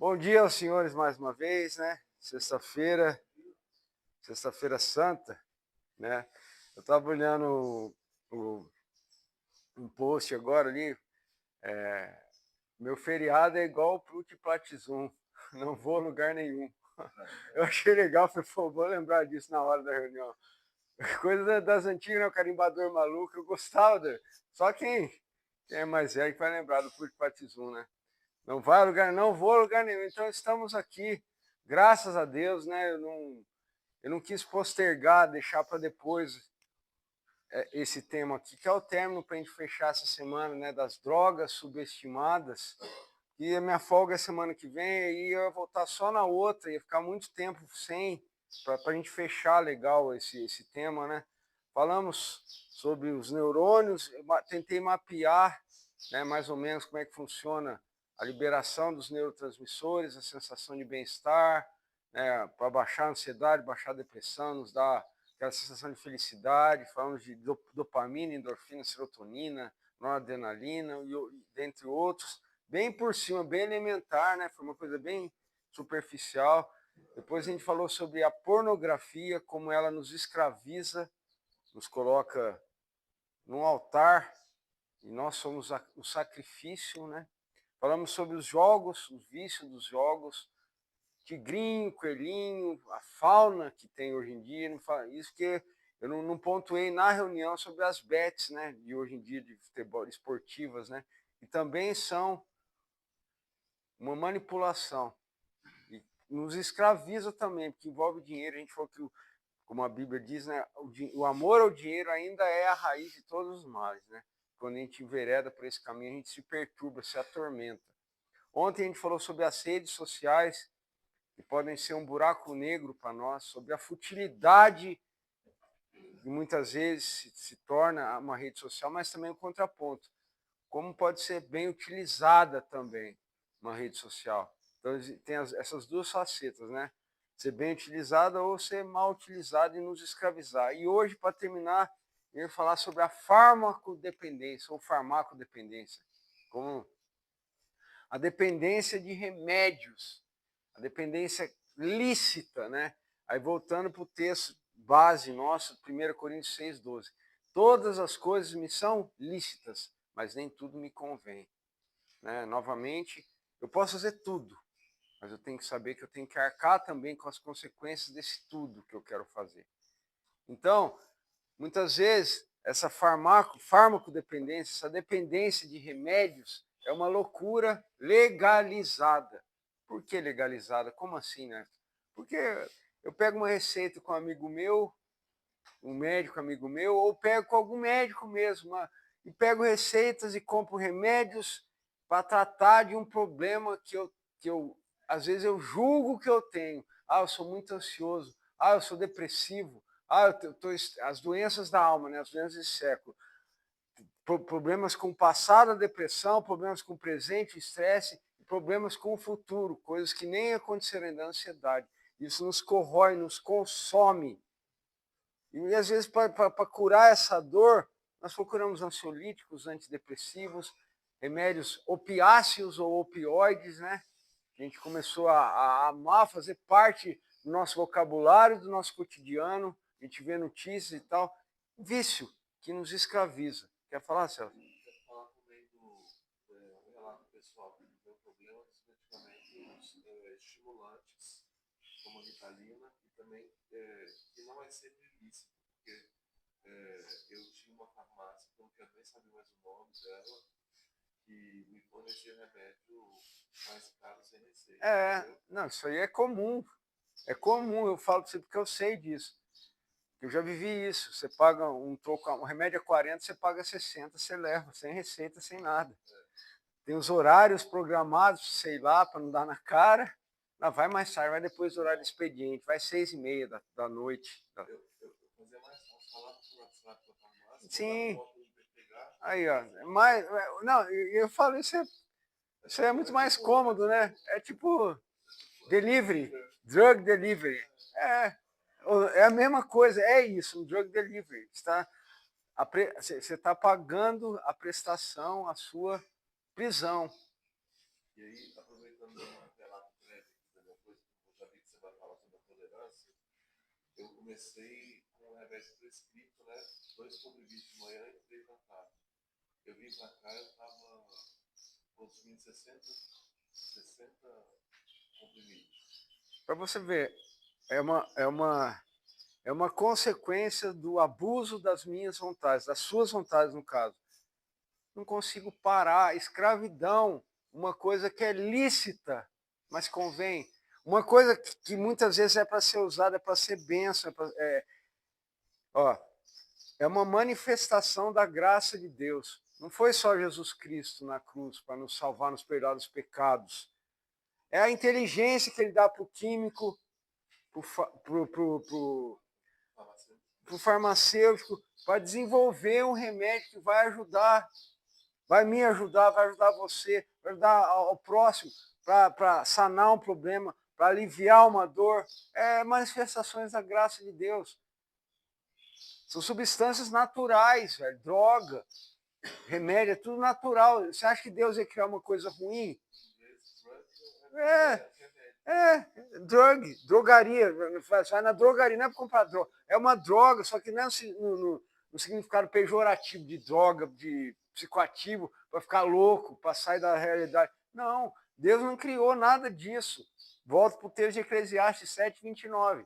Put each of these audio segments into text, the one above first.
Bom dia aos senhores mais uma vez, né? Sexta-feira santa, né? Eu estava olhando um post agora ali, meu feriado é igual o Plutiplatizum, não vou a lugar nenhum. Eu achei legal, falei, pô, vou lembrar disso na hora da reunião. Coisa das antigas, né? O carimbador maluco, eu gostava. Só quem é mais velho que vai lembrar do Plutiplatizum, né? Não vou a lugar nenhum. Então estamos aqui, graças a Deus, né? Eu não quis postergar, deixar para depois esse tema aqui, que é o término para a gente fechar essa semana, né? Das drogas subestimadas. E a minha folga é semana que vem, e eu ia voltar só na outra, ia ficar muito tempo sem, para a gente fechar legal esse tema, né? Falamos sobre os neurônios, tentei mapear, né, mais ou menos como é que funciona a liberação dos neurotransmissores, a sensação de bem-estar, né, para baixar a ansiedade, baixar a depressão, nos dar aquela sensação de felicidade. Falamos de dopamina, endorfina, serotonina, noradrenalina, dentre outros, bem por cima, bem elementar, né? Foi uma coisa bem superficial. Depois a gente falou sobre a pornografia, como ela nos escraviza, nos coloca num altar e nós somos o sacrifício, né? Falamos sobre os jogos, os vícios dos jogos, tigrinho, coelhinho, a fauna que tem hoje em dia. Isso que eu não pontuei na reunião sobre as bets, né, de hoje em dia de futebol esportivas, né? E também são uma manipulação. E nos escraviza também, porque envolve dinheiro. A gente falou que, como a Bíblia diz, né, o amor ao dinheiro ainda é a raiz de todos os males, né? Quando a gente envereda por esse caminho, a gente se perturba, se atormenta. Ontem a gente falou sobre as redes sociais, que podem ser um buraco negro para nós, sobre a futilidade que muitas vezes se torna uma rede social, mas também o contraponto. Como pode ser bem utilizada também uma rede social. Então, tem essas duas facetas, né? Ser bem utilizada ou ser mal utilizada e nos escravizar. E hoje, para terminar, eu ia falar sobre a farmacodependência ou farmacodependência, como a dependência de remédios, a dependência lícita, né? Aí voltando para o texto base nosso, 1 Coríntios 6,12. Todas as coisas me são lícitas, mas nem tudo me convém. Né? Novamente, eu posso fazer tudo, mas eu tenho que saber que eu tenho que arcar também com as consequências desse tudo que eu quero fazer. Então, muitas vezes, essa farmacodependência, essa dependência de remédios, é uma loucura legalizada. Por que legalizada? Como assim, né? Porque eu pego uma receita com um amigo meu, um médico amigo meu, ou pego com algum médico mesmo, e pego receitas e compro remédios para tratar de um problema que eu, às vezes, eu julgo que eu tenho. Ah, eu sou muito ansioso. Ah, eu sou depressivo. Ah, as doenças da alma, né? As doenças desse século. Problemas com o passado, a depressão, problemas com o presente, o estresse, problemas com o futuro, coisas que nem aconteceram ainda, a ansiedade. Isso nos corrói, nos consome. E às vezes, para curar essa dor, nós procuramos ansiolíticos, antidepressivos, remédios opiáceos ou opioides, né? A gente começou a amar, fazer parte do nosso vocabulário, do nosso cotidiano. A gente vê notícias e tal. Vício que nos escraviza. Quer falar, Celso? Quero falar também do relato pessoal. O meu problema é praticamente estimulantes, como a Ritalina, e também que não é sempre ilícito, porque eu tinha uma farmácia, que eu não quero nem saber mais o nome dela, que me fornecia remédio mais caro sem receita, entendeu? Não, isso aí é comum. É comum, eu falo para você porque eu sei disso. Eu já vivi isso. Você paga um troco, um remédio a 40, você paga 60, você leva, sem receita, sem nada. Tem os horários programados, sei lá, para não dar na cara. Não, vai mais tarde, vai depois do horário do expediente, vai 6h30 da noite. Eu fazia mais fácil falar pro WhatsApp da farmácia, mandar Sim, foto para pegar, aí, ó. Mas, não, eu falo, isso é muito mais cômodo, né? É tipo delivery, drug delivery. É, é a mesma coisa, é isso, um drug delivery. Você está pagando a prestação, a sua prisão. e aí, aproveitando o relato comecei com o remédio prescrito, né? 2 comprimidos de manhã e 3 da tarde. Eu vim pra cá, eu tava consumindo 60 comprimidos. Para você ver, é uma consequência do abuso das minhas vontades, das suas vontades no caso. Não consigo parar, escravidão, uma coisa que é lícita, mas convém. Uma coisa que muitas vezes é para ser usada, é para ser bênção, é uma manifestação da graça de Deus. Não foi só Jesus Cristo na cruz para nos salvar, nos perdoar dos pecados. É a inteligência que ele dá para o químico, para o farmacêutico, para desenvolver um remédio que vai ajudar, vai me ajudar, vai ajudar você, vai ajudar ao próximo, para sanar um problema, para aliviar uma dor. É manifestações da graça de Deus. São substâncias naturais, velho. Droga, remédio, é tudo natural. Você acha que Deus ia criar uma coisa ruim? Drogaria. Vai na drogaria, não é para comprar droga. É uma droga, só que não é no significado pejorativo de droga, de psicoativo, para ficar louco, para sair da realidade. Não, Deus não criou nada disso. Volto para o texto de Eclesiastes 7:29.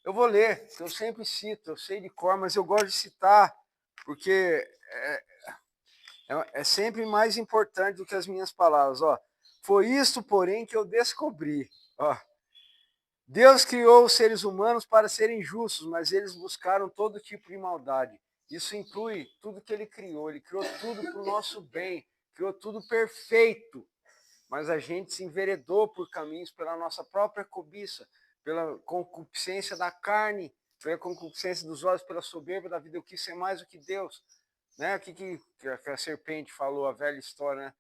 Eu vou ler, eu sempre cito, eu sei de cor, mas eu gosto de citar, porque é sempre mais importante do que as minhas palavras. Ó, foi isto, porém, que eu descobri. Ó, Deus criou os seres humanos para serem justos, mas eles buscaram todo tipo de maldade. Isso inclui tudo que ele criou. Ele criou tudo para o nosso bem, criou tudo perfeito. Mas a gente se enveredou por caminhos pela nossa própria cobiça, pela concupiscência da carne, pela concupiscência dos olhos, pela soberba da vida. Eu quis ser mais do que Deus. Né? O que a serpente falou, a velha história, né?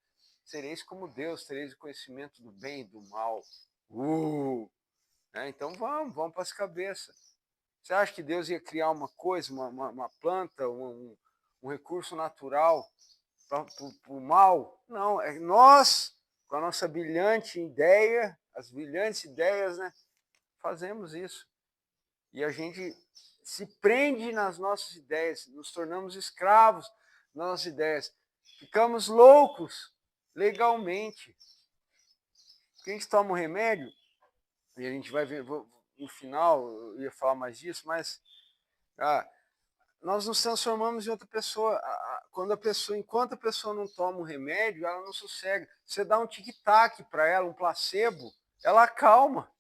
Sereis como Deus, tereis o conhecimento do bem e do mal. Né? Então vamos para as cabeças. Você acha que Deus ia criar uma coisa, uma planta, um recurso natural para o mal? Não, é nós, com a nossa brilhante ideia, as brilhantes ideias, né, fazemos isso. E a gente se prende nas nossas ideias, nos tornamos escravos das nossas ideias. Ficamos loucos legalmente. Porque a gente toma um remédio, e a gente vai ver, no final, eu ia falar mais disso, mas nós nos transformamos em outra pessoa. Enquanto a pessoa não toma um remédio, ela não sossega. Você dá um tic-tac para ela, um placebo, ela acalma.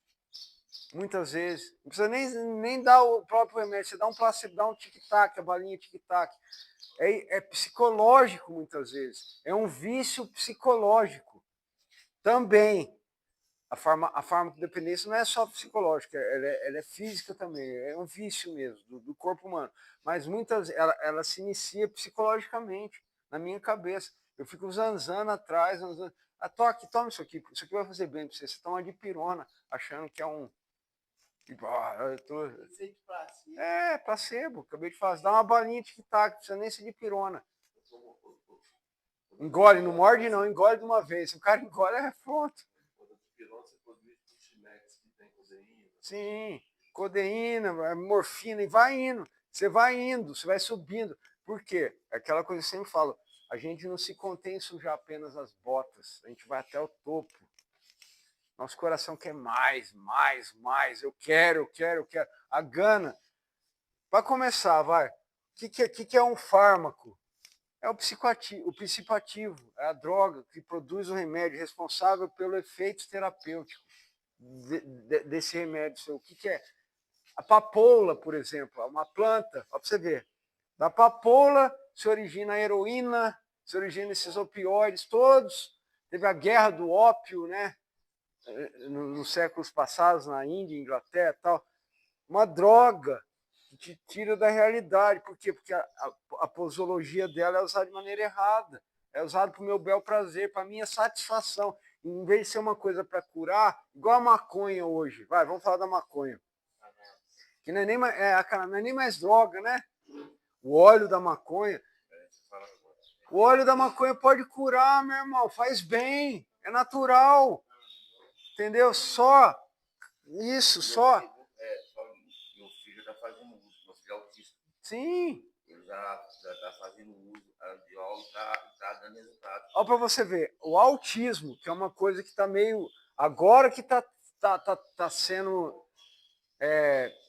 Muitas vezes. Não precisa nem dar o próprio remédio. Você dá um placebo, dá um tic-tac, a balinha tic-tac. É psicológico muitas vezes. É um vício psicológico. Também. A farmacodependência não é só psicológica, ela é física também, é um vício mesmo do corpo humano. Mas ela se inicia psicologicamente, na minha cabeça. Eu fico zanzando atrás, toma isso aqui vai fazer bem para você. Você toma dipirona, achando que é um... placebo, acabei de falar. Dá uma balinha de tic-tac, não precisa nem ser dipirona. Engole, não morde não, engole de uma vez. Se o cara engole, é pronto. Sim, codeína, morfina, e vai indo. Você vai indo, você vai subindo. Por quê? É aquela coisa que eu sempre falo, a gente não se contém em sujar apenas as botas, a gente vai até o topo. Nosso coração quer mais. Eu quero. A gana. Para começar, vai. O que é um fármaco? É o psicativo, é a droga que produz o remédio responsável pelo efeito terapêutico desse remédio. O que é? A papoula, por exemplo, é uma planta, para você ver. Da papoula se origina a heroína, se origina esses opioides todos. Teve a guerra do ópio, né? Nos séculos passados, na Índia, Inglaterra e tal. Uma droga que te tira da realidade. Por quê? Porque a posologia dela é usada de maneira errada. É usada para o meu bel prazer, para a minha satisfação. Em vez de ser uma coisa para curar, igual a maconha hoje. Vamos falar da maconha. Que não é nem mais droga, né? O óleo da maconha. O óleo da maconha pode curar, meu irmão. Faz bem. É natural. Entendeu? Só. Sim. Ele já está fazendo uso de droga e está dando resultado. Olha para você ver, o autismo, que é uma coisa que está meio... Agora que tá sendo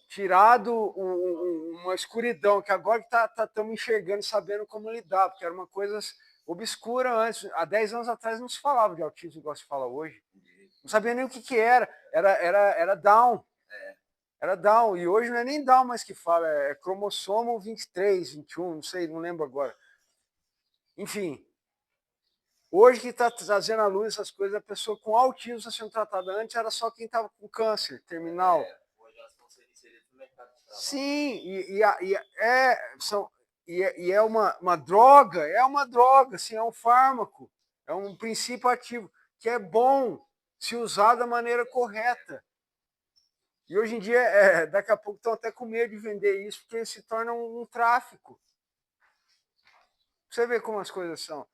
tirado uma escuridão, que agora que estamos enxergando, sabendo como lidar, porque era uma coisa obscura antes. Há 10 anos atrás não se falava de autismo igual se fala hoje. Não sabia nem o que era. Era Down. Era Down. E hoje não é nem Down mais que fala, é cromossomo 23, 21, não sei, não lembro agora. Enfim. Hoje que está trazendo à luz essas coisas, a pessoa com autismo está sendo tratada. Antes era só quem estava com câncer terminal. Hoje elas estão sendo inseridas no mercado de trabalho. Sim, e é uma droga, assim, é um fármaco, é um princípio ativo que é bom se usar da maneira correta. E hoje em dia, daqui a pouco estão até com medo de vender isso, porque se torna um tráfico. Você vê como as coisas são.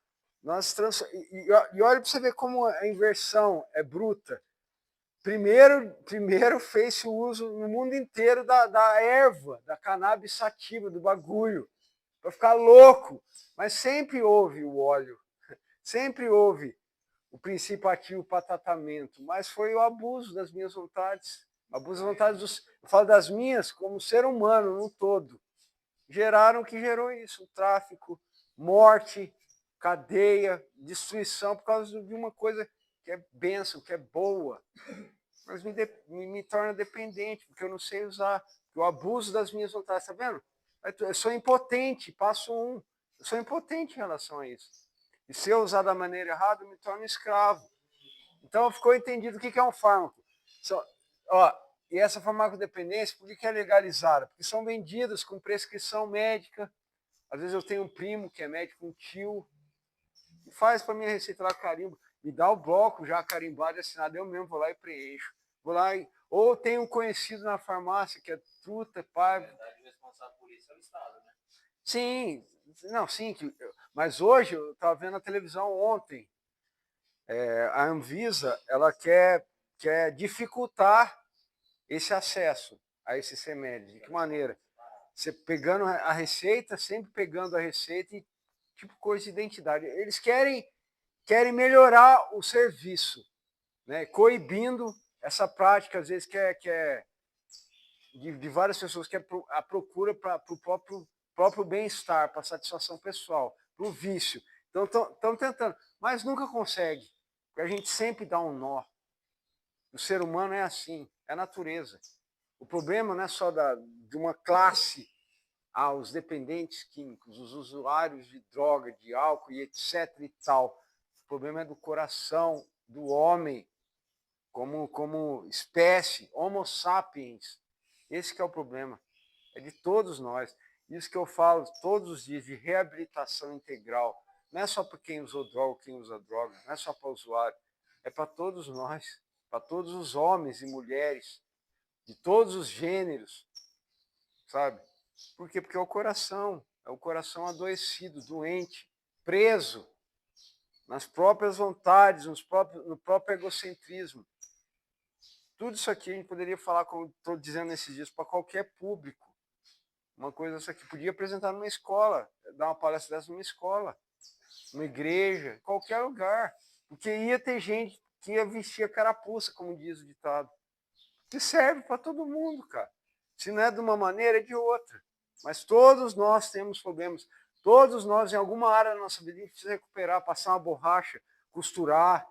E olha para você ver como a inversão é bruta. Primeiro fez-se o uso no mundo inteiro da erva, da cannabis sativa, do bagulho, para ficar louco. Mas sempre houve o óleo, sempre houve o princípio ativo para tratamento, mas foi o abuso das minhas vontades. Abuso das vontades eu falo das minhas como ser humano no todo. Geraram o que gerou isso, o tráfico, morte, cadeia, destruição, por causa de uma coisa que é bênção, que é boa. Mas me torna dependente, porque eu não sei usar. O abuso das minhas vontades, tá vendo? Eu sou impotente, passo um. Eu sou impotente em relação a isso. E se eu usar da maneira errada, eu me torno escravo. Então ficou entendido o que é um fármaco. E essa farmacodependência, por que é legalizada? Porque são vendidas com prescrição médica. Às vezes eu tenho um primo que é médico, um tio, e faz para minha receita lá carimbo. Me dá o bloco já carimbado e assinado, eu mesmo vou lá e preencho. Vou lá ou tem um conhecido na farmácia que é truta, pai. Na verdade, o responsável por isso é o Estado, né? Sim, não, sim, mas hoje eu estava vendo na televisão ontem, a Anvisa ela quer dificultar esse acesso a esses remédios. De que maneira? Você pegando a receita, sempre pegando a receita e tipo coisa de identidade. Eles querem melhorar o serviço, né? Coibindo essa prática, às vezes, que é de várias pessoas, que é a procura para o próprio bem-estar, para a satisfação pessoal, para o vício. Então, estão tentando, mas nunca consegue, porque a gente sempre dá um nó. O ser humano é assim, é a natureza. O problema não é só de uma classe, os dependentes químicos, os usuários de droga, de álcool e etc. e tal. O problema é do coração do homem, como espécie, Homo sapiens. Esse que é o problema. É de todos nós. Isso que eu falo todos os dias, de reabilitação integral. Não é só para quem usou droga, quem usa droga, não é só para o usuário. É para todos nós, para todos os homens e mulheres, de todos os gêneros, sabe? Por quê? Porque é o coração adoecido, doente, preso nas próprias vontades, no próprio egocentrismo. Tudo isso aqui a gente poderia falar, como estou dizendo nesses dias, para qualquer público. Uma coisa essa aqui, podia apresentar numa escola, dar uma palestra dessa numa escola, numa igreja, qualquer lugar. Porque ia ter gente que ia vestir a carapuça, como diz o ditado. Que serve para todo mundo, cara. Se não é de uma maneira, é de outra. Mas todos nós temos problemas. Todos nós, em alguma área da nossa vida, a gente precisa recuperar, passar uma borracha, costurar,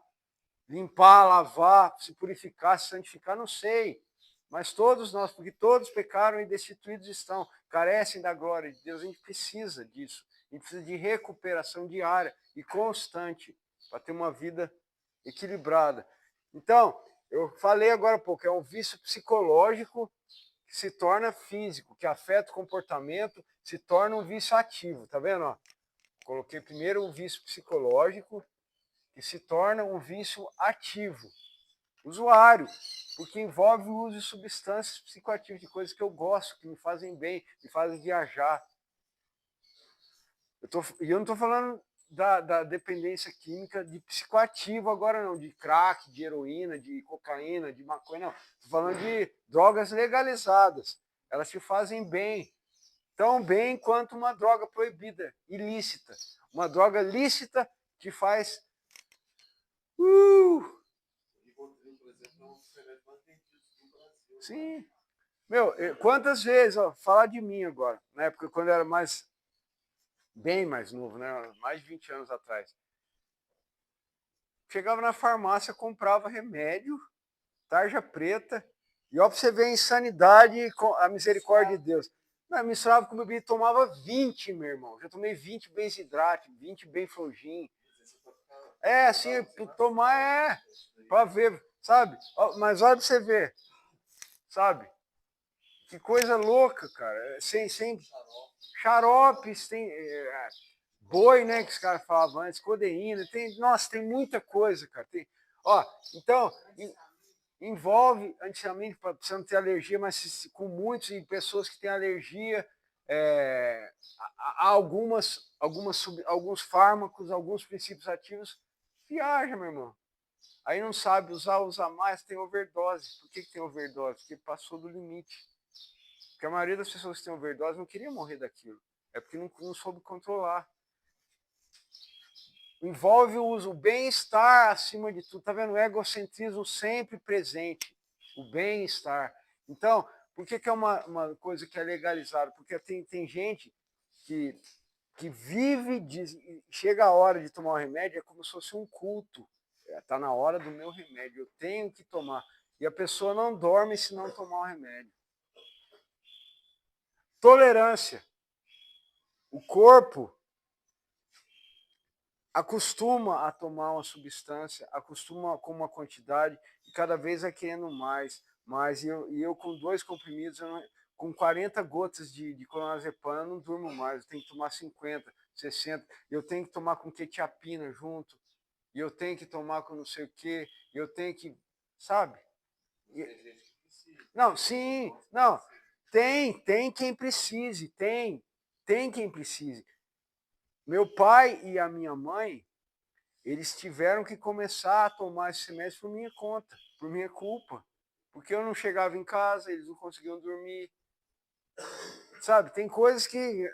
limpar, lavar, se purificar, se santificar, não sei. Mas todos nós, porque todos pecaram e destituídos estão, carecem da glória de Deus. A gente precisa disso. A gente precisa de recuperação diária e constante para ter uma vida equilibrada. Então, eu falei agora há pouco, é um vício psicológico que se torna físico, que afeta o comportamento, se torna um vício ativo, tá vendo? Ó, coloquei primeiro o vício psicológico, que se torna um vício ativo, usuário, porque envolve o uso de substâncias psicoativas, de coisas que eu gosto, que me fazem bem, me fazem viajar. E eu não estou falando da dependência química de psicoativo agora não, de crack, de heroína, de cocaína, de maconha, não. Estou falando de drogas legalizadas. Elas te fazem bem. tão bem quanto uma droga proibida, ilícita. Uma droga lícita que faz... O Rivotril, por exemplo, é um dos remédios mais vendidos do Brasil. Sim. Meu, quantas vezes, ó, falar de mim agora, na época quando eu era bem mais novo, né? Mais de 20 anos atrás. Chegava na farmácia, comprava remédio, tarja preta, e ó, pra você ver a insanidade e a misericórdia de Deus. Não, misturava com bebida e tomava 20, meu irmão. Já tomei 20 Benzidrate, 20 Benflogin. É, assim, tomar pra ver, sabe? Mas olha pra você ver, sabe? Que coisa louca, cara. Sem xaropes, tem boi, né, que os caras falavam antes, codeína, nossa, tem muita coisa, cara. Ó, então, envolve antigamente para você não ter alergia, mas com muitos e pessoas que têm alergia a alguns fármacos, alguns princípios ativos, viaja, meu irmão. Aí não sabe usar, usa mais, tem overdose. Por que tem overdose? Porque passou do limite. Porque a maioria das pessoas que têm overdose não queria morrer daquilo. É porque não soube controlar. Envolve o uso, o bem-estar acima de tudo. Tá vendo? O egocentrismo sempre presente. O bem-estar. Então, por que é uma coisa que é legalizada? Porque tem gente que vive, chega a hora de tomar o remédio, é como se fosse um culto. Está na hora do meu remédio, eu tenho que tomar. E a pessoa não dorme se não tomar o remédio. Tolerância. O corpo acostuma a tomar uma substância, acostuma com uma quantidade e cada vez vai querendo mais. E eu com 2 comprimidos, com 40 gotas de clonazepam, eu não durmo mais. Eu tenho que tomar 50, 60. Eu tenho que tomar com quetiapina junto. E eu tenho que tomar com não sei o quê. Eu tenho que... Sabe? Não, sim, não. Tem quem precise, tem quem precise. Meu pai e a minha mãe, eles tiveram que começar a tomar esse remédio por minha conta, por minha culpa. Porque eu não chegava em casa, eles não conseguiam dormir. Sabe, tem coisas que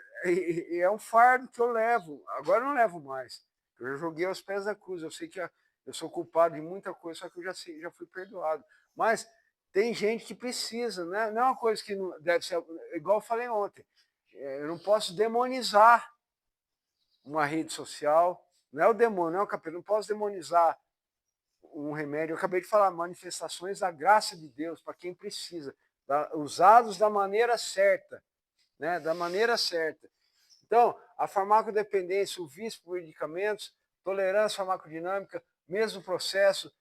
é um fardo que eu levo. Agora eu não levo mais. Eu já joguei aos pés da cruz. Eu sei que eu sou culpado de muita coisa, só que eu já fui perdoado. Mas tem gente que precisa, né? Não é uma coisa que não deve ser... Igual eu falei ontem. Eu não posso demonizar uma rede social. Não é o demônio, não é o capeta. Não posso demonizar um remédio. Eu acabei de falar, manifestações da graça de Deus para quem precisa, usados da maneira certa, né? Da maneira certa. Então, a farmacodependência, o vício por medicamentos, tolerância farmacodinâmica, mesmo processo,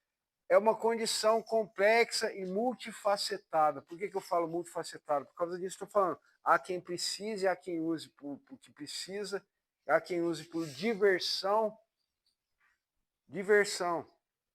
é uma condição complexa e multifacetada. Por que eu falo multifacetada? Por causa disso estou falando. Há quem precise, há quem use porque precisa, há quem use por diversão. Diversão.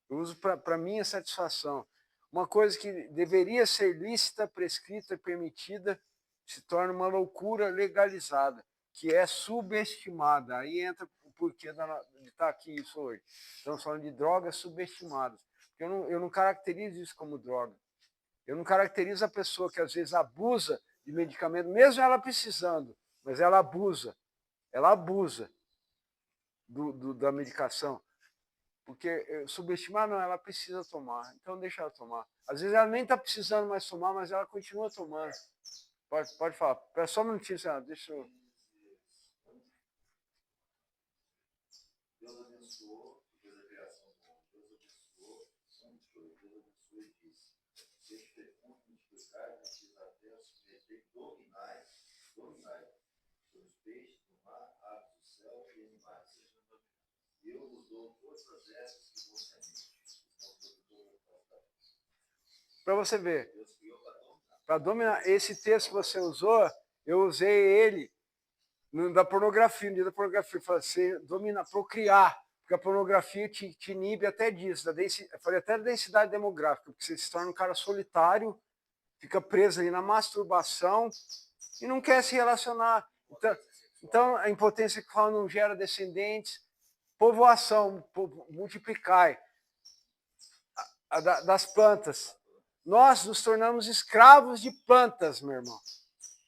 Eu uso para minha satisfação. Uma coisa que deveria ser lícita, prescrita, permitida, se torna uma loucura legalizada, que é subestimada. Aí entra o porquê de estar aqui isso hoje. Estamos falando de drogas subestimadas. Eu não caracterizo isso como droga. Eu não caracterizo a pessoa que às vezes abusa de medicamento, mesmo ela precisando, mas ela abusa. Ela abusa da medicação. Porque subestimar não, ela precisa tomar, então deixa ela tomar. Às vezes ela nem está precisando mais tomar, mas ela continua tomando. Pode falar. Espera só um minutinho, senhora. Deixa eu... Deus abençoou, fez a criação do mundo. Deus abençoou, Deus abençoou e disse: seja fecundos, multiplicai, enchei a terra, submetei, dominai sobre os peixes do mar, aves do céu e animais. Eu vos dou todas as ervas que você Para você ver. Para dominar. Esse texto que você usou, eu usei ele da pornografia, no dia da pornografia. Eu falei, você domina, procriar. Porque a pornografia te inibe até disso. Eu falei até da densidade demográfica, porque você se torna um cara solitário, fica preso ali na masturbação e não quer se relacionar. Então a impotência que fala não gera descendentes. Povoação, multiplicai das plantas. Nós nos tornamos escravos de plantas, meu irmão.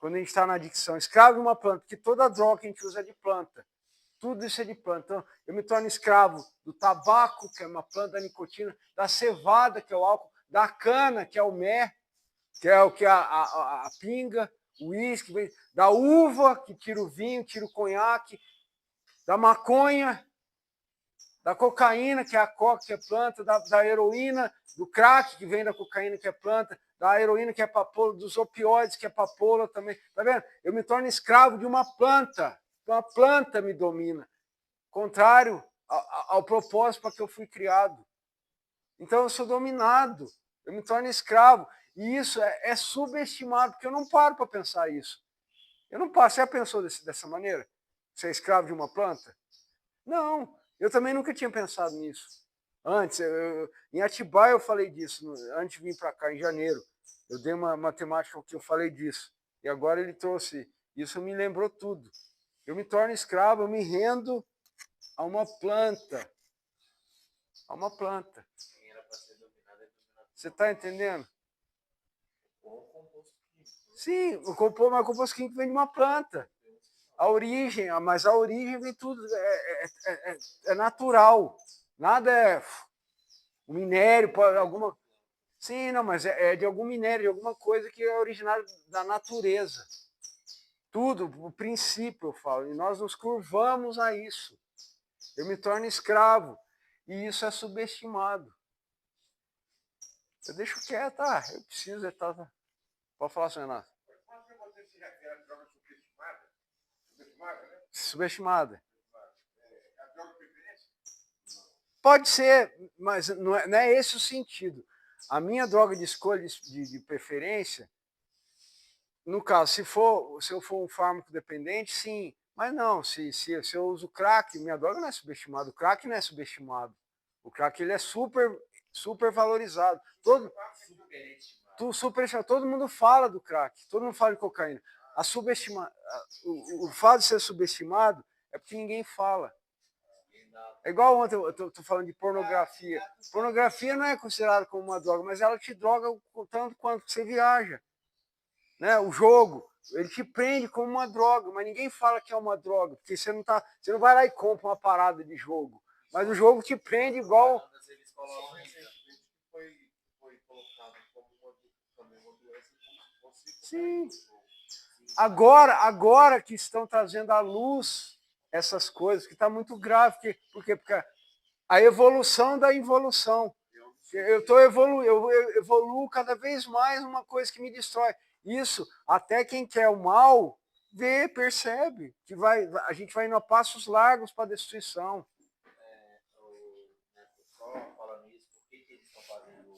quando a gente está na adicção, escravo de uma planta, porque toda droga que a gente usa é de planta. Tudo isso é de planta. Então, eu me torno escravo do tabaco, que é uma planta da nicotina, da cevada, que é o álcool, da cana, que é o mé, que é o que a pinga, o uísque, da uva, que tira o vinho, tira o conhaque, da maconha, da cocaína, que é a coca, que é planta, da heroína, do crack, que vem da cocaína, que é planta, da heroína, que é papoula, dos opioides, que é papoula também. Tá vendo? Eu me torno escravo de uma planta. Então a planta me domina. Contrário ao propósito para que eu fui criado. Então eu sou dominado. Eu me torno escravo. E isso é subestimado, porque eu não paro para pensar isso. Eu não paro. Você já pensou dessa maneira? Você é escravo de uma planta? Não. Eu também nunca tinha pensado nisso. Antes, em Atibaia eu falei disso, antes de vir para cá, em janeiro. Eu dei uma matemática que eu falei disso. E agora ele trouxe. Isso me lembrou tudo. Eu me torno escravo, eu me rendo a uma planta. A uma planta. Quem era para ser dominado é dominado. Você está entendendo? Ou o composto químico. Sim, o composto químico vem de uma planta. A origem, mas a origem vem tudo, é natural. Nada é um minério, alguma. Sim, não, mas é de algum minério, de alguma coisa que é originário da natureza. Tudo, o princípio, eu falo. E nós nos curvamos a isso. Eu me torno escravo. E isso é subestimado. Eu deixo quieto, eu preciso. Pode falar, senhor Renato. Quando você se refere à droga subestimada, né? Subestimada. É a droga de preferência? Pode ser, mas não é esse o sentido. A minha droga de escolha de preferência, no caso, se eu for um fármaco dependente, sim. Mas não, se eu uso crack, minha droga não é subestimada. O crack não é subestimado. O crack ele é super valorizado. Todo mundo fala do crack, todo mundo fala de cocaína. O fato de ser subestimado é porque ninguém fala. É igual ontem, eu tô falando de pornografia. Pornografia não é considerada como uma droga, mas ela te droga tanto quanto você viaja. Né? O jogo, ele te prende como uma droga, mas ninguém fala que é uma droga, porque você não vai lá e compra uma parada de jogo. Mas o jogo te prende igual. Foi colocado como uma doença como se fosse. Sim. Agora que estão trazendo à luz essas coisas, que está muito grave, porque a evolução da involução. Eu evoluo cada vez mais uma coisa que me destrói. Isso, até quem quer o mal, vê, percebe, que a gente vai indo a passos largos para a destruição. Só falando isso, por que eles estão fazendo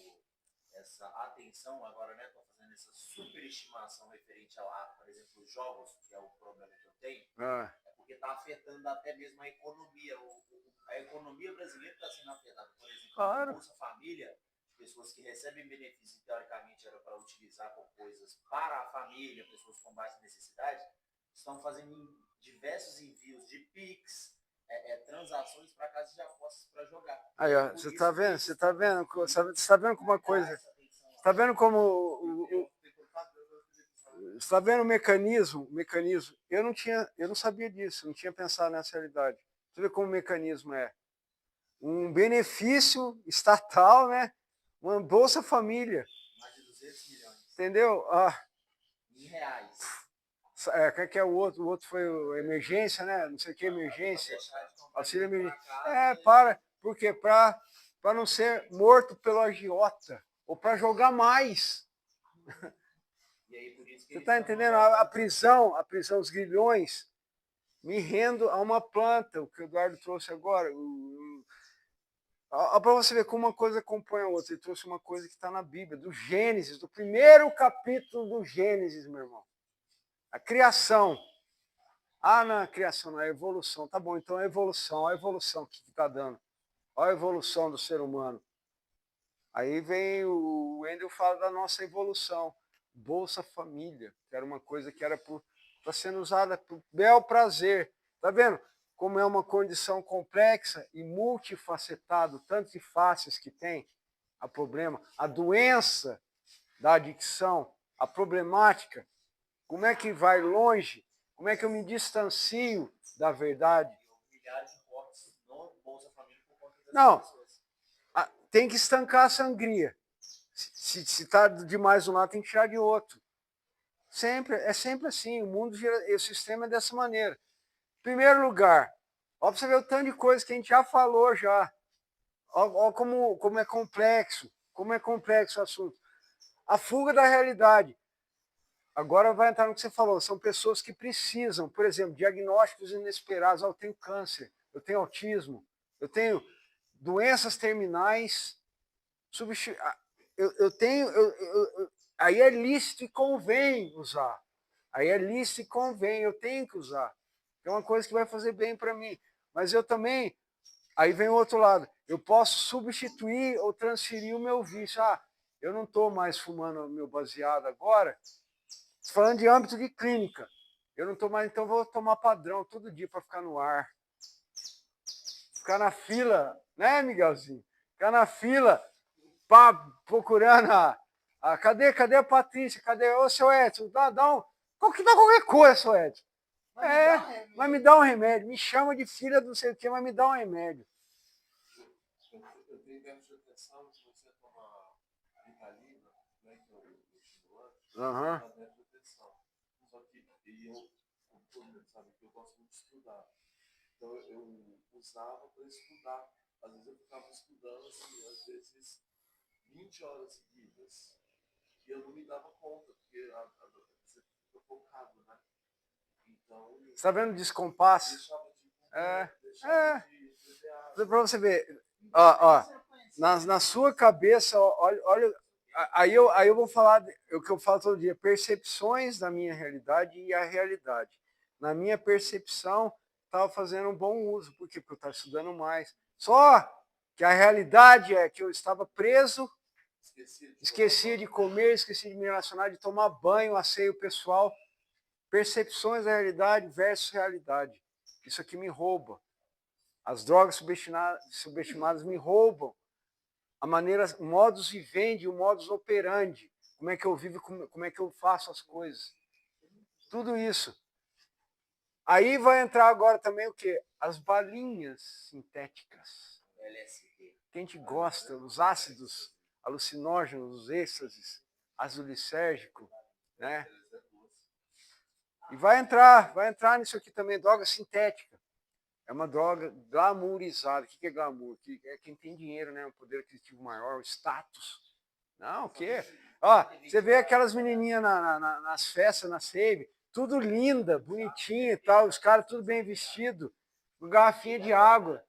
essa atenção agora, né? Estão fazendo essa superestimação referente a, por exemplo, os jogos, que é o problema que eu tenho, é porque está afetando até mesmo a economia. A economia brasileira está sendo afetada. Por exemplo, Claro. a Bolsa Família, pessoas que recebem benefícios, teoricamente, era para utilizar com coisas para a família, pessoas com baixa necessidade, estão fazendo diversos envios de Pix, transações para casas de apostas para jogar. Aí, ó, você está vendo como uma coisa. Você está vendo como você está vendo o mecanismo? Eu não sabia disso, não tinha pensado nessa realidade. Você vê como o mecanismo é um benefício estatal, né? Uma Bolsa Família. Mais de 200 milhões. Entendeu? Em reais. Que é o outro? O outro foi emergência, né? Não sei o que, emergência. Auxílio emergência. Por quê? Para não ser morto pelo agiota. Ou para jogar mais. E aí, por isso que você está entendendo? A prisão, os grilhões, me rendo a uma planta, o que o Eduardo trouxe agora. Para você ver como uma coisa compõe a outra. Ele trouxe uma coisa que está na Bíblia, do Gênesis, do primeiro capítulo do Gênesis, meu irmão. A criação. Não, a criação, não, a evolução. Tá bom, então a evolução que está dando. Olha a evolução do ser humano. Aí vem o Wendel fala da nossa evolução. Bolsa Família, que era uma coisa que está sendo usada por bel prazer. Tá vendo? Como é uma condição complexa e multifacetado, tanto de faces que tem, a problema, a doença da adicção, a problemática, Como é que vai longe? Como é que eu me distancio da verdade? Milhares de mortes no Bolsa Família por conta dessas Não, pessoas. tem que estancar a sangria. Se está demais de um lado, tem que tirar de outro. É sempre assim, o mundo gira, o sistema é dessa maneira. Em primeiro lugar, ó, pra você ver o tanto de coisa que a gente já falou já. Ó como é complexo o assunto. A fuga da realidade. Agora vai entrar no que você falou, são pessoas que precisam, por exemplo, diagnósticos inesperados. Eu tenho câncer, eu tenho autismo, eu tenho doenças terminais. Eu tenho. Aí é lícito e convém usar. Aí é lícito e convém, eu tenho que usar. É uma coisa que vai fazer bem para mim. Mas eu também. Aí vem o outro lado. Eu posso substituir ou transferir o meu vício. Ah, eu não estou mais fumando meu baseado agora. Falando de âmbito de clínica. Eu não estou mais, então vou tomar padrão todo dia para ficar no ar. Ficar na fila, né, Miguelzinho? Ficar na fila, procurando cadê a Patrícia? Cadê o seu Edson? Dá qualquer coisa, seu Edson. Vai me dar um remédio. Me chama de filha do sei o que, mas me dá um remédio. Eu tenho déficit de atenção, se você tomar Ritalina, né, que é o estimulante, você dá déficit de atenção. Só que eu, como todo mundo sabe, que eu gosto muito de estudar. Então eu usava para estudar. Às vezes eu ficava estudando, assim, às vezes 20 horas seguidas. E eu não me dava conta, porque você fica focado, né? Então. Você está vendo o descompasso? Deixava de para você ver. Ó, na sua cabeça, olha. Aí eu vou falar o que eu falo todo dia: percepções da minha realidade e a realidade. Na minha percepção, estava fazendo um bom uso. Por quê? Porque eu estava estudando mais. Só que a realidade é que eu estava preso, esquecia de comer, esquecia de me relacionar, de tomar banho, asseio pessoal. Percepções da realidade versus realidade. Isso aqui me rouba. As drogas subestimadas me roubam. A maneira, o modus vivendi, o modus operandi. Como é que eu vivo, como é que eu faço as coisas. Tudo isso. Aí vai entrar agora também o quê? As balinhas sintéticas. Que a gente gosta, os ácidos alucinógenos, os êxtases, ácido lisérgico, né? E vai entrar nisso aqui também, droga sintética. É uma droga glamourizada. O que é glamour? É quem tem dinheiro, né? Um poder aquisitivo maior, o status. Não, o quê? Ó, você vê aquelas menininhas nas festas, na save, tudo linda, bonitinha e tal, os caras tudo bem vestido, com garrafinha de água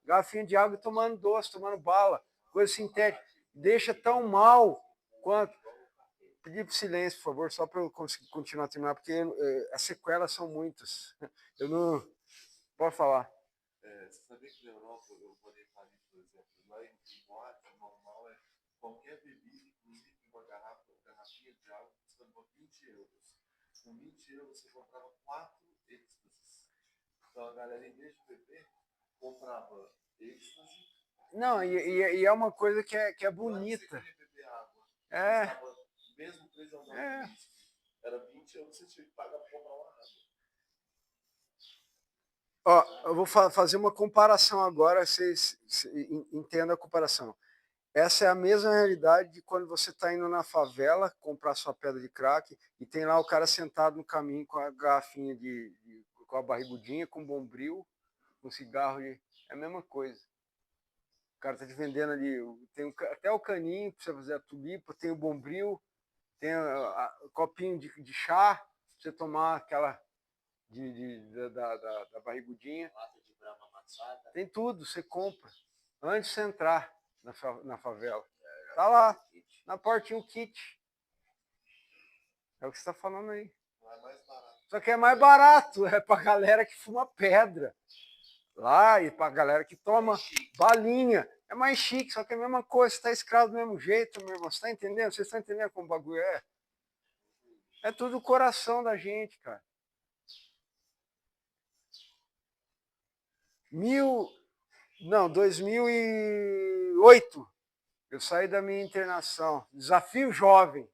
e tomando doce, tomando bala, coisa sintética. Deixa tão mal quanto. Pedir para silêncio, por favor, só para eu conseguir continuar a terminar, porque as sequelas são muitas. Eu não. Pode falar. Você sabia que na Europa, eu morei em Paris, por exemplo, lá em Boate, normal é qualquer bebida, inclusive uma garrafinha de água, custava 20 euros. Com 20 euros você comprava 4 êxtases. Então a galera, em vez de beber, comprava êxtase. Não, e é uma coisa que é bonita. Você queria beber água. É. Mesmo 3 anos de whisky, era 20 euros, você tinha que pagar para comprar uma água. Ó, eu vou fazer uma comparação agora, vocês entendam a comparação. Essa é a mesma realidade de quando você está indo na favela comprar sua pedra de crack e tem lá o cara sentado no caminho com a garrafinha com a barrigudinha, com bombril, com cigarro. É a mesma coisa. O cara está te vendendo ali, tem até o caninho para você fazer a tulipa, tem o bombril, tem o copinho de chá para você tomar aquela da barrigudinha. Tem tudo, você compra antes de você entrar na favela. Tá lá, na portinha o kit. É o que você está falando aí. Só que é mais barato, é pra galera que fuma pedra. Lá, e pra galera que toma balinha. É mais chique, só que é a mesma coisa, você tá escravo do mesmo jeito, meu irmão. Você tá entendendo? Vocês estão entendendo como o bagulho é? É tudo o coração da gente, cara. 2008, eu saí da minha internação. Desafio Jovem.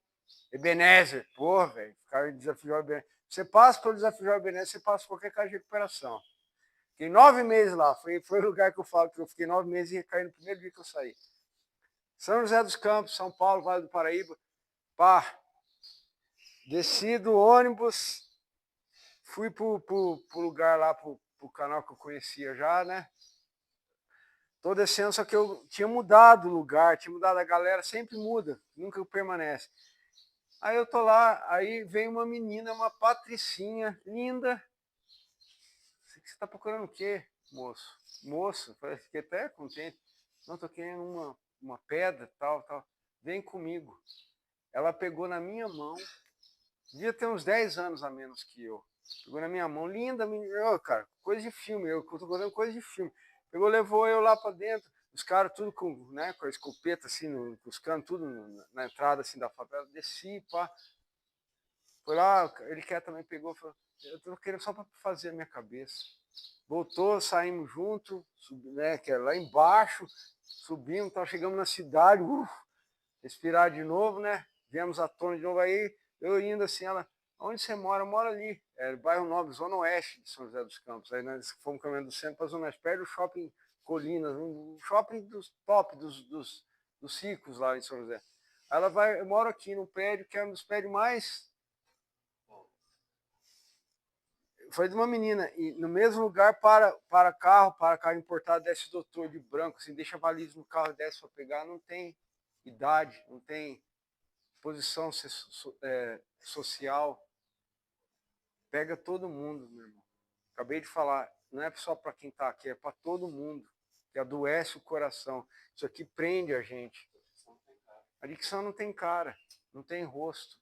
Ebenezer, porra, velho. Desafio Jovem. Você passa pelo desafio Jovem Benéfico, você passa por qualquer caso de recuperação. Fiquei 9 meses lá, foi o lugar que eu falo que eu fiquei 9 meses e recaí no primeiro dia que eu saí. São José dos Campos, São Paulo, Vale do Paraíba, pá, desci do ônibus, fui pro lugar lá, pro canal que eu conhecia já, né? Tô descendo, só que eu tinha mudado o lugar, tinha mudado a galera, sempre muda, nunca permanece. Aí eu tô lá, aí vem uma menina, uma patricinha, linda. Você tá procurando o quê, moço? Moço, fiquei até contente. Não, tô querendo uma pedra, tal. Vem comigo. Ela pegou na minha mão, devia ter uns 10 anos a menos que eu. Pegou na minha mão, linda, menina, cara, coisa de filme, eu tô contando coisa de filme. Pegou, levou eu lá pra dentro, os caras tudo com, né, com a escopeta, assim, com os canos, tudo na entrada, assim, da favela. Desci, pá. Foi lá, ele quer também, pegou, falou, eu tô querendo só para fazer a minha cabeça. Voltou, saímos junto, né, que era lá embaixo, subimos, chegamos na cidade, respirar de novo, né? Viemos à tona de novo, aí eu indo assim, ela, onde você mora? Eu moro ali, bairro Nobre, Zona Oeste de São José dos Campos. Aí nós fomos caminhando do centro para a Zona Oeste, perto do shopping Colinas, um shopping dos top, dos ricos lá em São José. Aí ela vai, eu moro aqui no prédio, que é um dos prédios mais... Foi de uma menina, e no mesmo lugar para carro importado, desce o doutor de branco, assim, deixa a valise no carro, desce para pegar, não tem idade, não tem posição social, pega todo mundo, meu irmão. Acabei de falar, não é só para quem está aqui, é para todo mundo, que adoece o coração. Isso aqui prende a gente. A adicção não tem cara, não tem rosto.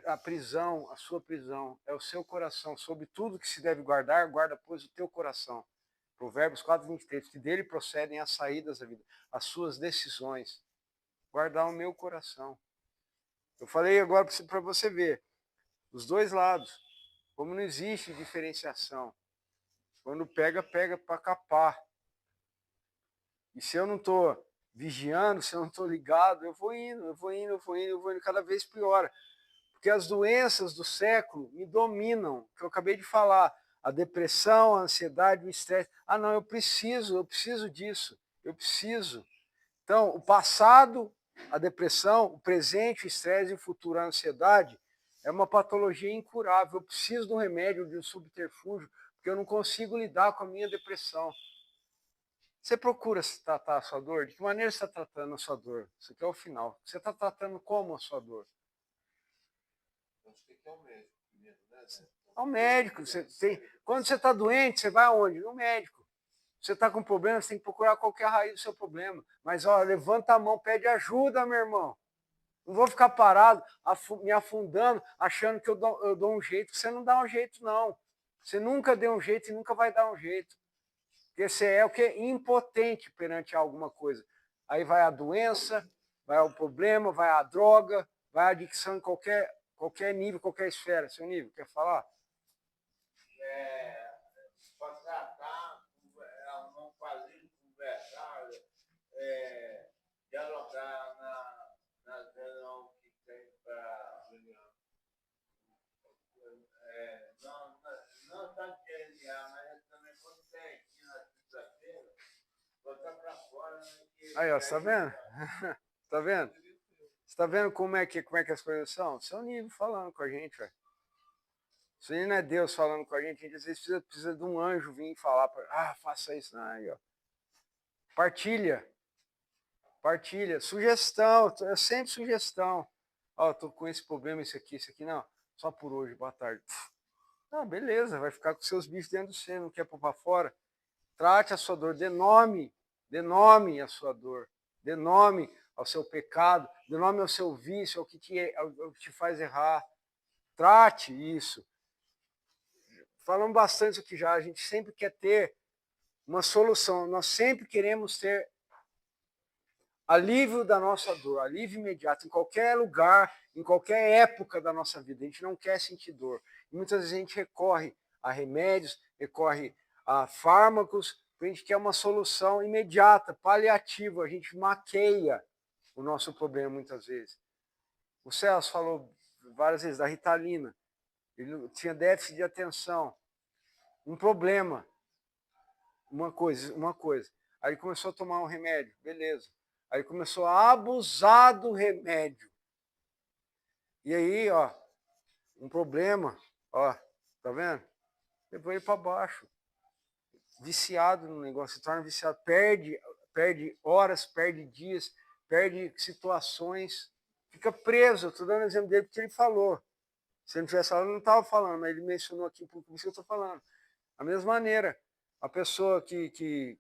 A prisão, a sua prisão, é o seu coração. Sobre tudo que se deve guardar, guarda, pois, o teu coração. Provérbios 4:23, que dele procedem as saídas da vida, as suas decisões. Guardar o meu coração. Eu falei agora para você ver, os dois lados, como não existe diferenciação. Quando pega, pega para capar. E se eu não estou vigiando, se eu não estou ligado, eu vou indo, cada vez pior. Porque as doenças do século me dominam, que eu acabei de falar, a depressão, a ansiedade, o estresse. Ah, não, eu preciso disso, eu preciso. Então, o passado, a depressão, o presente, o estresse e o futuro, a ansiedade, é uma patologia incurável. Eu preciso de um remédio, de um subterfúgio, porque eu não consigo lidar com a minha depressão. Você procura se tratar a sua dor? De que maneira você está tratando a sua dor? Isso aqui é o final. Você está tratando como a sua dor? Acho que é o médico primeiro, né? Ao médico. Quando você está doente, você vai aonde? No médico. Você está com problema, você tem que procurar qualquer raiz do seu problema. Mas, ó, levanta a mão, pede ajuda, meu irmão. Não vou ficar parado, me afundando, achando que eu dou um jeito. Você não dá um jeito, não. Você nunca deu um jeito e nunca vai dar um jeito. Porque você é o quê? Impotente perante alguma coisa. Aí vai a doença, vai o problema, vai a droga, vai a adicção em qualquer nível, qualquer esfera. Seu nível, quer falar? Para tratar, não fazer conversar, dialogar na reunião que tem para. Não está DNA, mas também quando tem aqui na sexta-feira, botar para fora. Aí, ó, você tá vendo? Tá vendo? Você tá vendo como é que as coisas são? Seu nível falando com a gente, velho. Isso aí não é Deus falando com a gente às vezes precisa de um anjo vir falar, faça isso. Não, aí, ó. Partilha. Sugestão, é sempre sugestão. Ó, tô com esse problema, isso aqui, não. Só por hoje, boa tarde. Ah, beleza, vai ficar com seus bichos dentro de você, não quer pôr pra fora. Trate a sua dor, dê nome à sua dor, dê nome ao seu pecado, dê nome ao seu vício, ao que te faz errar. Trate isso. Falamos bastante isso aqui já, a gente sempre quer ter uma solução, nós sempre queremos ter alívio da nossa dor, alívio imediato, em qualquer lugar, em qualquer época da nossa vida. A gente não quer sentir dor. E muitas vezes a gente recorre a remédios, recorre a fármacos, a gente quer uma solução imediata, paliativa. A gente maqueia o nosso problema muitas vezes. O Celso falou várias vezes da Ritalina. ele tinha déficit de atenção, um problema, uma coisa. Aí ele começou a tomar um remédio, beleza. Aí começou a abusar do remédio. E aí, ó, um problema, ó, tá vendo? Levou ele para baixo. Viciado no negócio, se torna viciado, perde horas, perde dias, perde situações, fica preso. Eu estou dando exemplo dele porque ele falou. Se ele não tivesse falado, eu não estava falando, mas ele mencionou aqui, por isso que eu estou falando. Da mesma maneira, a pessoa que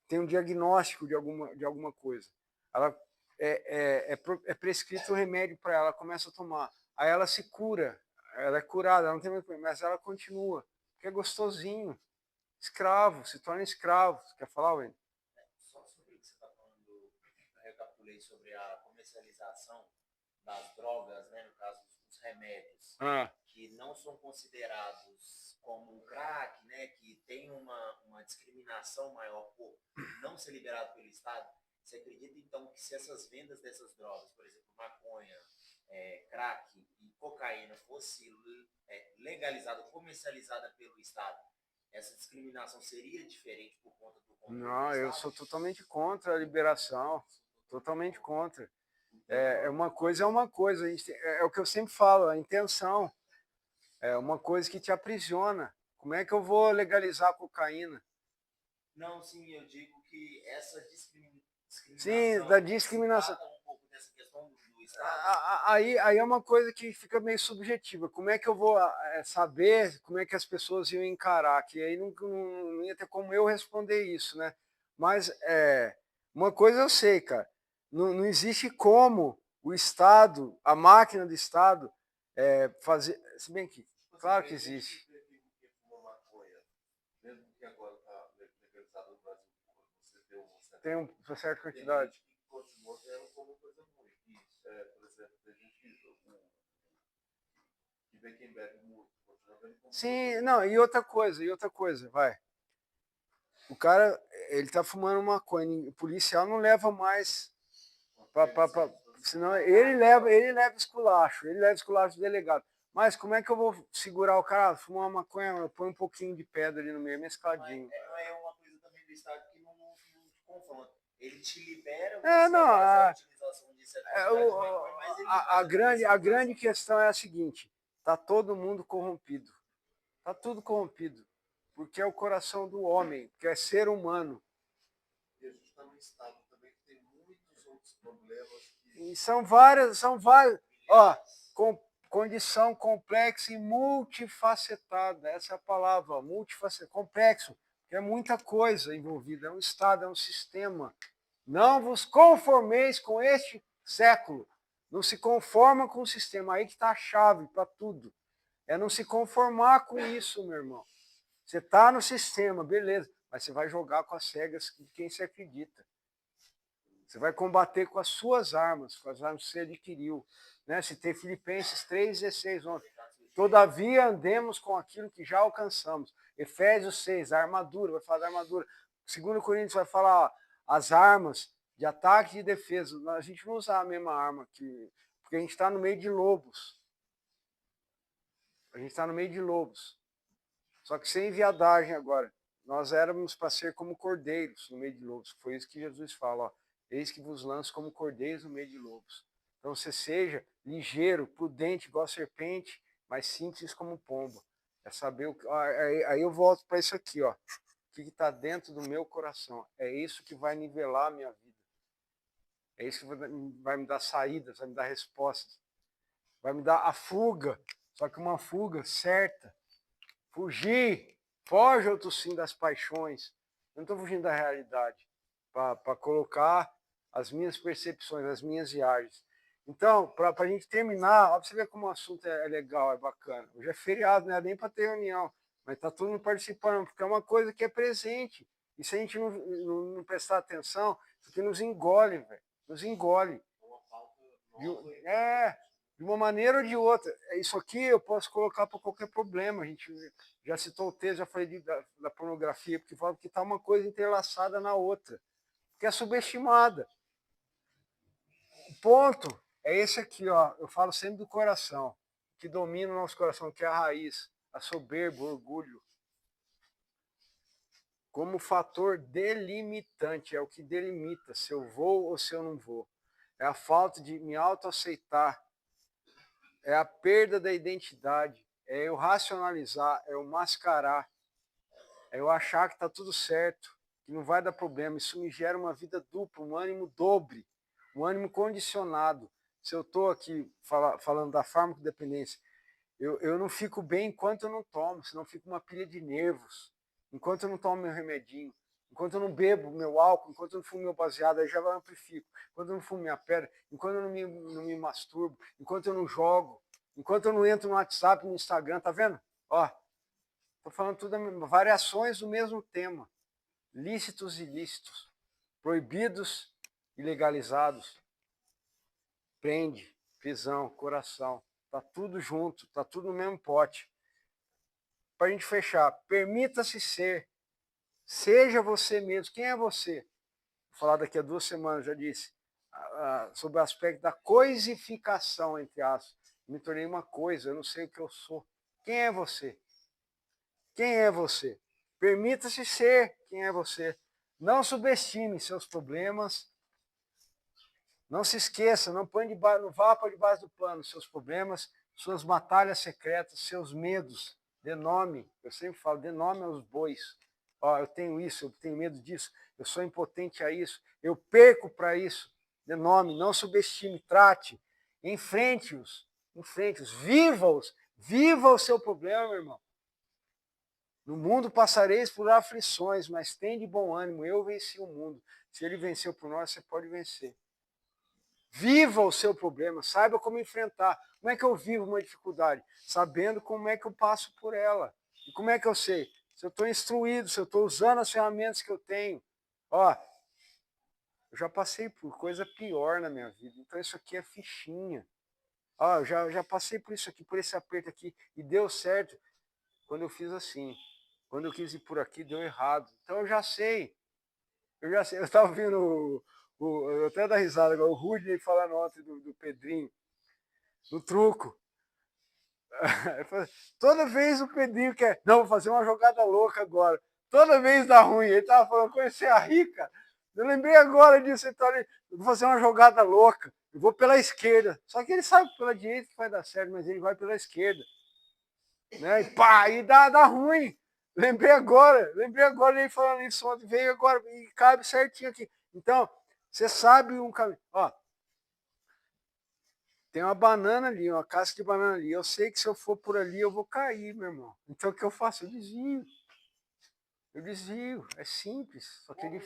tem um diagnóstico de alguma coisa, ela é prescrito um remédio para ela, ela começa a tomar, aí ela se cura, ela é curada, ela não tem mais problema, mas ela continua, porque é gostosinho. Escravo, se torna escravo. Você quer falar, Wayne? Só sobre o que você está falando, eu recapitulei sobre a comercialização das drogas, né, no caso dos remédios, que não são considerados como crack, né, que tem uma discriminação maior por não ser liberado pelo Estado. Você acredita, então, que se essas vendas dessas drogas, por exemplo, maconha, crack e cocaína, fosse legalizada, comercializada pelo Estado, essa discriminação seria diferente por conta do controle do Não, eu Estado? sou totalmente contra a liberação. Totalmente contra. Uma coisa, é o que eu sempre falo, a intenção. É uma coisa que te aprisiona. Como é que eu vou legalizar a cocaína? Não, sim, eu digo que essa discriminação. Sim, da discriminação. Se trata um pouco dessa questão do Estado. Aí é uma coisa que fica meio subjetiva. Como é que eu vou saber como é que as pessoas iam encarar? Que aí não ia ter como eu responder isso, né? Mas uma coisa eu sei, cara. Não existe como o Estado, a máquina do Estado, fazer. Se bem que, claro que existe. Mesmo que agora está legalizado no Brasil, você deu uma certa, Tem uma certa quantidade. Tem gente que continua vendo como coisa ruim. Por exemplo, tem gente que vê quem bebe muito, continua vendo como Sim, não, e outra coisa, vai. O cara, ele tá fumando maconha, o policial não leva mais senão ele leva esculacho do delegado. Mas como é que eu vou segurar o cara? Fumar uma maconha, eu ponho um pouquinho de pedra ali no meio, mescladinho. Não é uma coisa também do Estado que não te confronta. Ele te libera, É, não, a utilização de certa quantidade de maconha, mas ele a grande questão é a seguinte, tá todo mundo corrompido. Tá tudo corrompido. Porque é o coração do homem, que é ser humano. E a gente está num estado também que tem muitos outros problemas. E são várias, ó, condição complexa e multifacetada, essa é a palavra, ó, multifacetada, complexo, porque é muita coisa envolvida, é um estado, é um sistema. Não vos conformeis com este século, não se conforma com o sistema, aí que está a chave para tudo, é não se conformar com isso, meu irmão. Você está no sistema, beleza, mas você vai jogar com as cegas de quem se acredita. Você vai combater com as suas armas, com as armas que você adquiriu. Né? Se tem Filipenses 3,16 ontem. Todavia andemos com aquilo que já alcançamos. Efésios 6, a armadura, vai falar da armadura. 2 Coríntios vai falar ó, as armas de ataque e de defesa. A gente não usa a mesma arma, porque a gente está no meio de lobos. A gente está no meio de lobos. Só que sem viadagem agora. Nós éramos para ser como cordeiros no meio de lobos. Foi isso que Jesus fala. Ó. Eis que vos lanço como cordeiros no meio de lobos. Então você seja ligeiro, prudente, igual a serpente, mas simples como pomba. É saber o que. Aí eu volto para isso aqui, ó. O que está dentro do meu coração. É isso que vai nivelar a minha vida. É isso que vai me dar saídas, vai me dar respostas. Vai me dar a fuga. Só que uma fuga certa. Fugir. Foge outro sim das paixões. Eu não estou fugindo da realidade. Para colocar as minhas percepções, as minhas viagens. Então, para a gente terminar, ó, pra você ver como o assunto é legal, é bacana. Hoje é feriado, não é nem para ter reunião, mas está todo mundo participando, porque é uma coisa que é presente. E se a gente não prestar atenção, isso aqui nos engole, velho. Nos engole. De uma maneira ou de outra. Isso aqui eu posso colocar para qualquer problema. A gente já citou o texto, já falei da pornografia, porque fala que está uma coisa interlaçada na outra, que é subestimada. O ponto é esse aqui, ó. Eu falo sempre do coração. que domina o nosso coração, que é a raiz, a soberba, o orgulho. Como fator delimitante, é o que delimita se eu vou ou se eu não vou. É a falta de me autoaceitar, é a perda da identidade, é eu racionalizar, é eu mascarar, é eu achar que está tudo certo, que não vai dar problema. Isso me gera uma vida dupla, um ânimo dobre, um ânimo condicionado. Se eu estou aqui falando da farmacodependência, eu não fico bem enquanto eu não tomo, senão fico uma pilha de nervos. Enquanto eu não tomo meu remedinho, enquanto eu não bebo meu álcool, enquanto eu não fumo meu baseado, aí já amplifico. Enquanto eu não fumo minha pedra, enquanto eu não me masturbo, enquanto eu não jogo, enquanto eu não entro no WhatsApp, no Instagram, tá vendo? Ó, tô falando tudo, variações do mesmo tema. Lícitos e ilícitos, proibidos e legalizados. Prende, prisão, coração. Tá tudo junto, tá tudo no mesmo pote. Para a gente fechar, permita-se ser. Seja você mesmo. Quem é você? Vou falar daqui a 2 semanas, já disse, sobre o aspecto da coisificação, entre aspas. Me tornei uma coisa, eu não sei o que eu sou. Quem é você? Quem é você? Permita-se ser quem é você. Não subestime seus problemas. Não se esqueça, não vá para debaixo do pano seus problemas, suas batalhas secretas, seus medos. Dê nome, eu sempre falo, dê nome aos bois. Ó, eu tenho isso, eu tenho medo disso, eu sou impotente a isso, eu perco para isso. Dê nome, não subestime, trate, enfrente-os, viva-os, viva o seu problema, meu irmão. No mundo passareis por aflições, mas tem de bom ânimo, eu venci o mundo. Se ele venceu por nós, você pode vencer. Viva o seu problema, saiba como enfrentar. Como é que eu vivo uma dificuldade? Sabendo como é que eu passo por ela. E como é que eu sei? Se eu estou instruído, se eu estou usando as ferramentas que eu tenho. Ó, eu já passei por coisa pior na minha vida, então isso aqui é fichinha. Ó, eu já passei por isso aqui, por esse aperto aqui, e deu certo quando eu fiz assim. Quando eu quis ir por aqui, deu errado. Então eu já sei. Eu estava ouvindo eu até dar risada agora, o Rudney falando ontem do Pedrinho, do truco. Toda vez o Pedrinho quer, não, vou fazer uma jogada louca agora. Toda vez dá ruim. Ele estava falando, conhecer a Rica. Eu lembrei agora disso, então, eu vou fazer uma jogada louca. Eu vou pela esquerda. Só que ele sabe pela direita que vai dar certo, mas ele vai pela esquerda. Né? E pá, e dá ruim. Lembrei agora ele falando isso ontem, veio agora e cabe certinho aqui. Então, você sabe um caminho. Ó, tem uma banana ali, uma casca de banana ali. Eu sei que se eu for por ali, eu vou cair, meu irmão. Então, o que eu faço? Eu desvio. Eu desvio. É simples. Só que ele...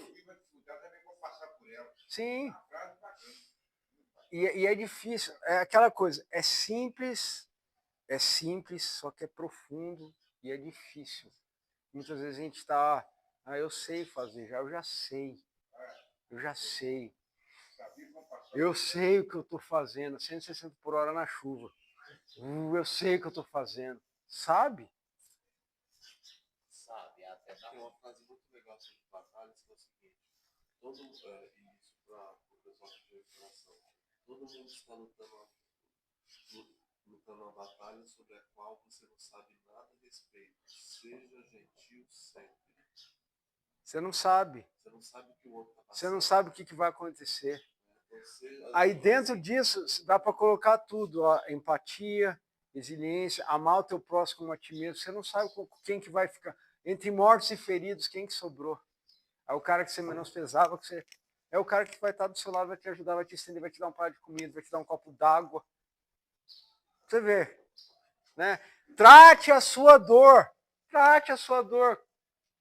Sim. E é difícil. É aquela coisa. É simples, só que é profundo e é difícil. Muitas vezes a gente está... eu sei fazer já, eu já sei. Eu sei o que eu estou fazendo, 160 por hora na chuva. Eu sei o que eu estou fazendo. Sabe? Sabe, até Tem uma frase muito legal sobre batalhas que é o seguinte: isso para o pessoal que tem informação. Todo mundo está lutando uma batalha sobre a qual você não sabe nada a respeito. Seja gentil sempre. Você não sabe. Você não sabe o que o outro está passando. Você não sabe o que vai acontecer. Aí dentro disso, dá para colocar tudo. Ó, empatia, resiliência, amar o teu próximo como a ti mesmo. Você não sabe quem que vai ficar. Entre mortos e feridos, quem que sobrou? É o cara que você menosprezava, é o cara que vai estar do seu lado, vai te ajudar, vai te estender, vai te dar um prato de comida, vai te dar um copo d'água. Você vê, né? Trate a sua dor.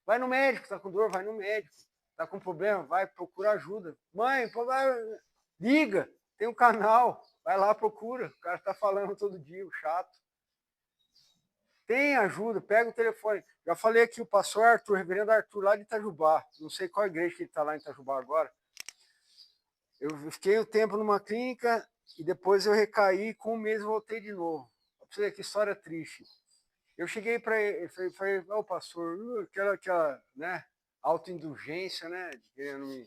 Vai no médico, tá com dor, vai no médico. Tá com problema, vai, procura ajuda. Mãe, liga, tem um canal, vai lá, procura. O cara tá falando todo dia, o chato. Tem ajuda, pega o telefone. Já falei aqui, o pastor Arthur, reverendo Arthur, lá de Itajubá. Não sei qual igreja que ele está lá em Itajubá agora. Eu fiquei um tempo numa clínica e depois eu recaí, com 1 mês voltei de novo. Pra você ver que história triste. Eu cheguei para ele, falei, ô pastor, aquela né, autoindulgência, né, de querendo me...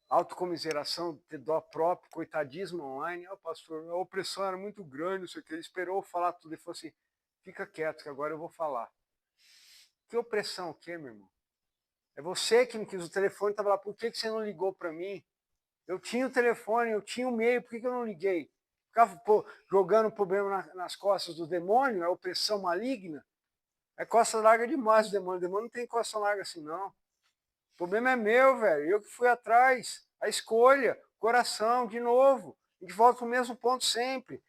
autocomiseração, ter dó próprio, coitadismo online. Pastor, a opressão era muito grande, não sei o que. Ele esperou falar tudo e falou assim, fica quieto que agora eu vou falar. Que opressão o quê, meu irmão? É você que não quis o telefone, estava lá, por que você não ligou para mim? Eu tinha o telefone, eu tinha o meio, por que eu não liguei? Ficava jogando o problema nas costas do demônio, a opressão maligna. É costa larga demais o demônio. O demônio não tem costa larga assim, não. O problema é meu, velho. Eu que fui atrás. A escolha, coração, de novo. A gente volta para o mesmo ponto sempre.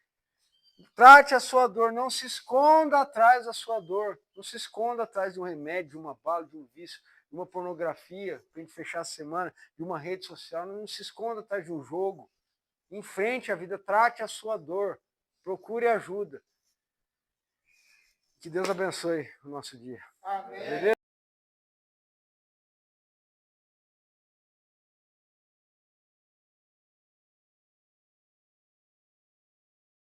Trate a sua dor, não se esconda atrás da sua dor. Não se esconda atrás de um remédio, de uma bala, de um vício, de uma pornografia, para a gente fechar a semana, de uma rede social. Não se esconda atrás de um jogo. Enfrente a vida, trate a sua dor. Procure ajuda. Que Deus abençoe o nosso dia. Amém. Beleza?